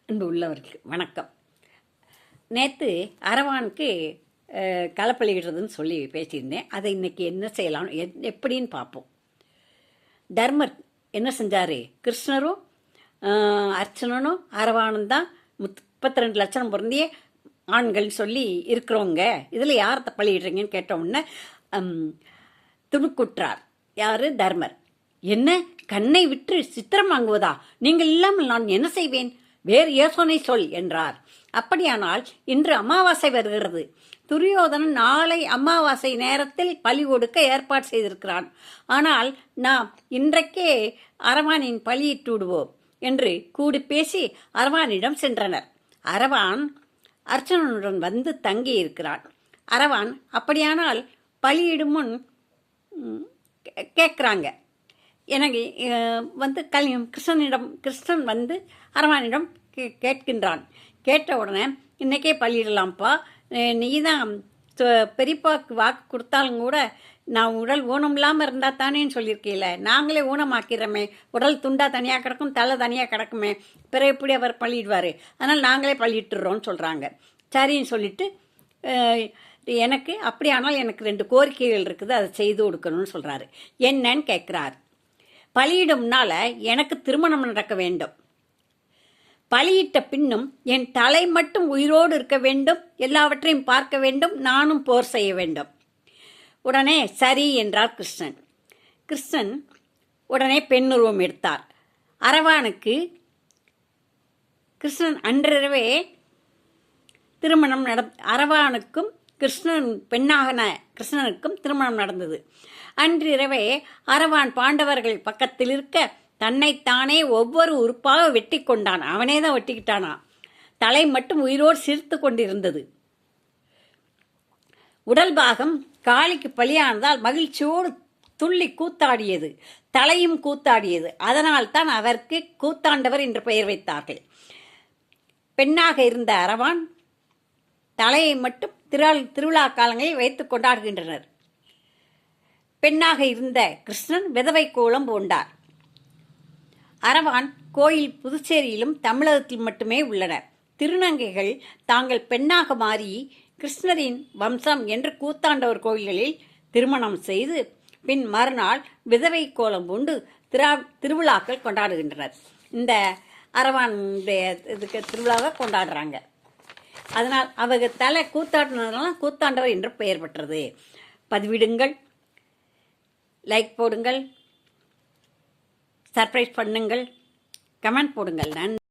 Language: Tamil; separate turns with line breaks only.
அன்பு உள்ளவர்களுக்கு வணக்கம். நேற்று அரவானுக்கு களப்பலிடுறதுன்னு சொல்லி பேசியிருந்தேன். அதை இன்னைக்கு என்ன செய்யலாம் எப்படின்னு பார்ப்போம். தர்மர் என்ன செஞ்சார்? கிருஷ்ணரும் அர்ச்சனனும் அரவானும் தான் 32 லட்சம் பொருந்திய ஆண்கள்னு சொல்லி இருக்கிறவங்க. இதில் யாரை பலியிடுறீங்கன்னு கேட்ட உடனே துணுக்குற்றார். யார்? தர்மர். என்ன, கண்ணை விட்டு சித்திரம் வாங்குவதா? நீங்கள் இல்லாமல் நான் என்ன செய்வேன்? வேறு யோசனை சொல் என்றார். அப்படியானால் இன்று அமாவாசை வருகிறது. துரியோதனன் நாளை அமாவாசை நேரத்தில் பலி கொடுக்க ஏற்பாடு செய்திருக்கிறான். ஆனால் நாம் இன்றைக்கே அரவானின் பலியிட்டு விடுவோம் என்று கூடி பேசி அரவானிடம் சென்றனர். அரவான் அர்ச்சனனுடன் வந்து தங்கி இருக்கிறான். அரவான் அப்படியானால் பலியிடும் முன் கேட்குறாங்க. எனக்கு வந்து கிருஷ்ணன் வந்து அரவானிடம் கேட்கின்றான். கேட்ட உடனே இன்றைக்கே பலியிடலாம்ப்பா, நீ தான் பெரியப்பாவுக்கு வாக்கு கொடுத்தாலும் கூட நான் உடல் ஊனம் இல்லாமல் இருந்தால் தானேன்னு சொல்லியிருக்கீங்கள, நாங்களே ஊனமாக்கிறோமே, உடல் துண்டா தனியாக கிடக்கும், தலை தனியாக கிடக்குமே, பிற எப்படி அவர் பலியிடுவார், அதனால் நாங்களே பலியிட்டுறோன்னு சொல்கிறாங்க. சரின்னு சொல்லிட்டு எனக்கு அப்படியானால் எனக்கு 2 கோரிக்கைகள் இருக்குது, அதை செய்து கொடுக்கணும்னு சொல்கிறாரு. என்னன்னு கேட்குறாரு. பலியிடும்னால எனக்கு திருமணம் நடக்க வேண்டும். பலியிட்ட பின்னும் என் தலை மட்டும் உயிரோடு இருக்க வேண்டும், எல்லாவற்றையும் பார்க்க வேண்டும், நானும் போர் செய்ய வேண்டும். உடனே சரி என்றார் கிருஷ்ணன். கிருஷ்ணன் உடனே பெண்ணுருவம் எடுத்தார். அரவானுக்கு கிருஷ்ணன் அன்றிரவே திருமணம் அரவானுக்கும் கிருஷ்ணனுக்கும் திருமணம் நடந்தது. அன்றிரவே அரவான் பாண்டவர்கள் பக்கத்தில் இருக்க தன்னைத்தானே ஒவ்வொரு உறுப்பாக வெட்டி கொண்டான். அவனே தான் வெட்டிக்கிட்டானா. தலை மட்டும் உயிரோடு சிரித்து கொண்டிருந்தது. உடல் பாகம் காளிக்கு பலியானதால் மகிழ்ச்சியோடு துள்ளி கூத்தாடியது. தலையும் கூத்தாடியது. அதனால் தான் அவருக்கு கூத்தாண்டவர் என்று பெயர் வைத்தார்கள். பெண்ணாக இருந்த அரவான் தலையை மட்டும் திருவிழா காலங்களில் வைத்து கொண்டாடுகின்றனர். பெண்ணாக இருந்த கிருஷ்ணன் விதவை கோலம் பூண்டார். அரவான் கோயில் புதுச்சேரியிலும் தமிழகத்தில் மட்டுமே உள்ளன. திருநங்கைகள் தாங்கள் பெண்ணாக மாறி கிருஷ்ணரின் வம்சம் என்று கூத்தாண்டவர் கோயில்களில் திருமணம் செய்து பின் மறுநாள் விதவை கோலம் பூண்டு திருவிழாக்கள் கொண்டாடுகின்றனர். இந்த அரவானுடைய இதுக்கு திருவிழாவை கொண்டாடுறாங்க. அதனால் அவங்க தலை கூத்தாடினதுனால கூத்தாண்டவர் என்று பெயர் பெற்றது. பதிவிடுங்கள், லைக் போடுங்கள், சர்ப்ரைஸ் பண்ணுங்கள், கமெண்ட் போடுங்கள். நன்றி.